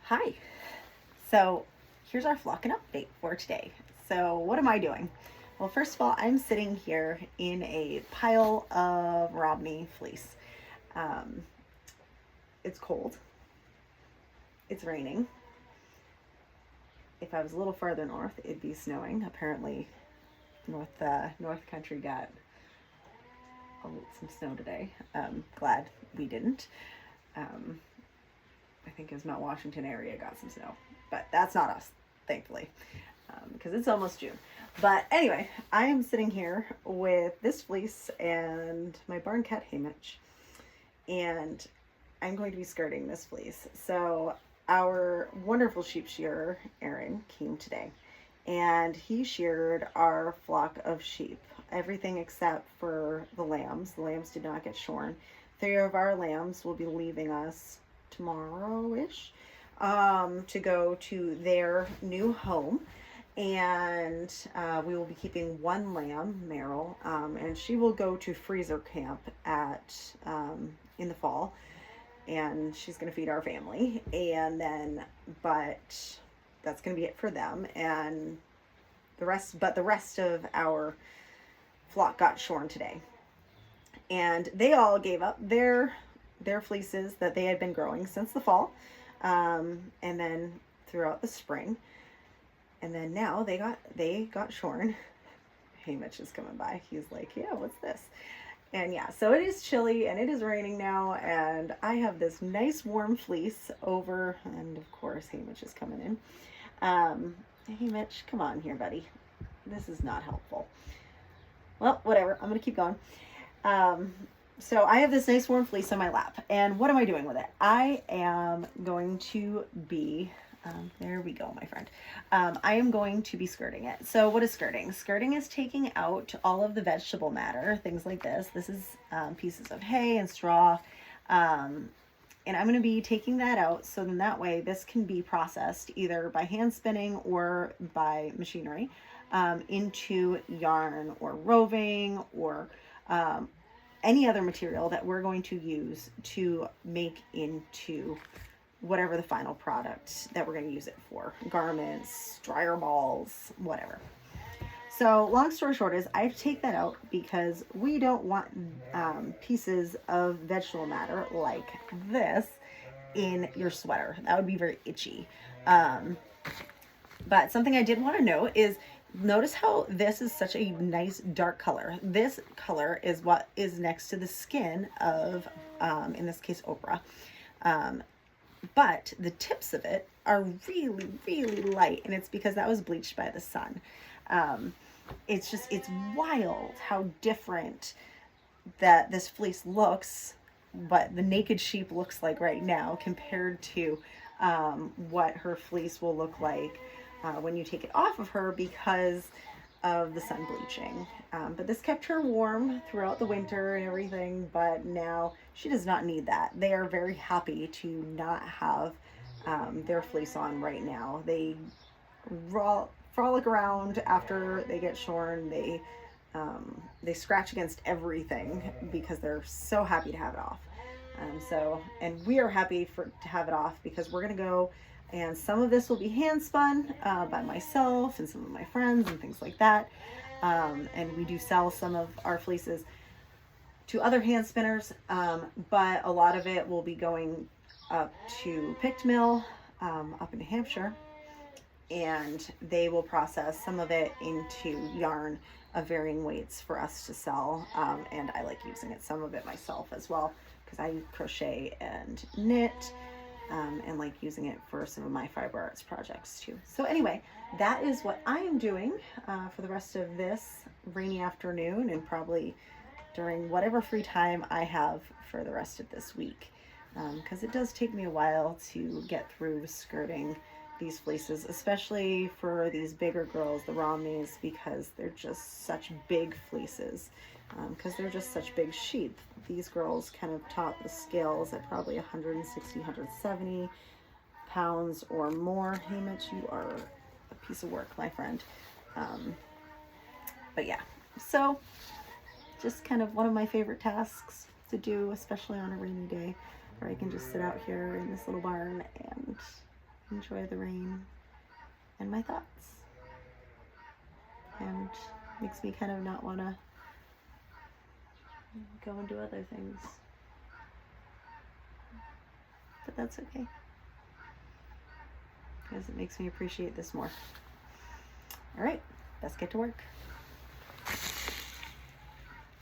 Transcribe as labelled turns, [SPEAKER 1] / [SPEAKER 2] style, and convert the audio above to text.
[SPEAKER 1] Hi. So here's our flocking update for today. So what am I doing? Well, first of all, I'm sitting here in a pile of Romney fleece. Um, it's cold. It's raining. If I was a little farther north, it'd be snowing. Apparently, North Country got some snow today. Glad we didn't. Um, I think it was Mount Washington area got some snow, but that's not us, thankfully, because it's almost June. But anyway, I am sitting here with this fleece and my barn cat Hamish, and I'm going to be skirting this fleece. So our wonderful sheep shearer Aaron came today, and he sheared our flock of sheep, everything except for the lambs. The lambs did not get shorn. 3 of our lambs will be leaving us tomorrow-ish to go to their new home, and we will be keeping 1 lamb, Meryl, and she will go to freezer camp at in the fall, and she's going to feed our family, and then but that's going to be it for them, and the rest of our flock got shorn today, and they all gave up their fleeces that they had been growing since the fall, and then throughout the spring, and then now they got shorn. Hamish is coming by. He's like, yeah, what's this? And yeah, so it is chilly and it is raining now, and I have this nice warm fleece over, and of course Hamish is coming in. Hamish, come on here, buddy. This is not helpful. Well, whatever. I'm gonna keep going. So I have this nice warm fleece on my lap, and what am I doing with it? I am going to be, there we go, my friend. I am going to be skirting it. So what is skirting? Skirting is taking out all of the vegetable matter, things like this. This is pieces of hay and straw, and I'm going to be taking that out, so then that way this can be processed either by hand spinning or by machinery into yarn or roving or any other material that we're going to use to make into whatever the final product that we're going to use it for. Garments, dryer balls, whatever. So long story short is I take that out because we don't want pieces of vegetable matter like this in your sweater. That would be very itchy. But something I did want to note is, notice how this is such a nice dark color. This color is what is next to the skin of, in this case, Oprah. But the tips of it are really, really light, and it's because that was bleached by the sun. It's wild how different that this fleece looks, what the naked sheep looks like right now compared to what her fleece will look like when you take it off of her because of the sun bleaching. But this kept her warm throughout the winter and everything, but now she does not need that. They are very happy to not have their fleece on right now. They frolic around after they get shorn. They scratch against everything because they're so happy to have it off. And we are happy to have it off because we're going to go, and some of this will be hand spun by myself and some of my friends and things like that. And we do sell some of our fleeces to other hand spinners, but a lot of it will be going up to Picked Mill up in New Hampshire, and they will process some of it into yarn of varying weights for us to sell. And I like using it, some of it myself as well, because I crochet and knit, and like using it for some of my fiber arts projects too. So anyway, that is what I am doing for the rest of this rainy afternoon, and probably during whatever free time I have for the rest of this week, because it does take me a while to get through skirting these fleeces, especially for these bigger girls, the Romneys, because they're just such big fleeces, because they're just such big sheep. These girls kind of top the scales at probably 160, 170 pounds or more. Hamish, you are a piece of work, my friend. But yeah, so just kind of one of my favorite tasks to do, especially on a rainy day where I can just sit out here in this little barn and enjoy the rain and my thoughts. And makes me kind of not want to go and do other things. But that's okay, because it makes me appreciate this more. All right, let's get to work.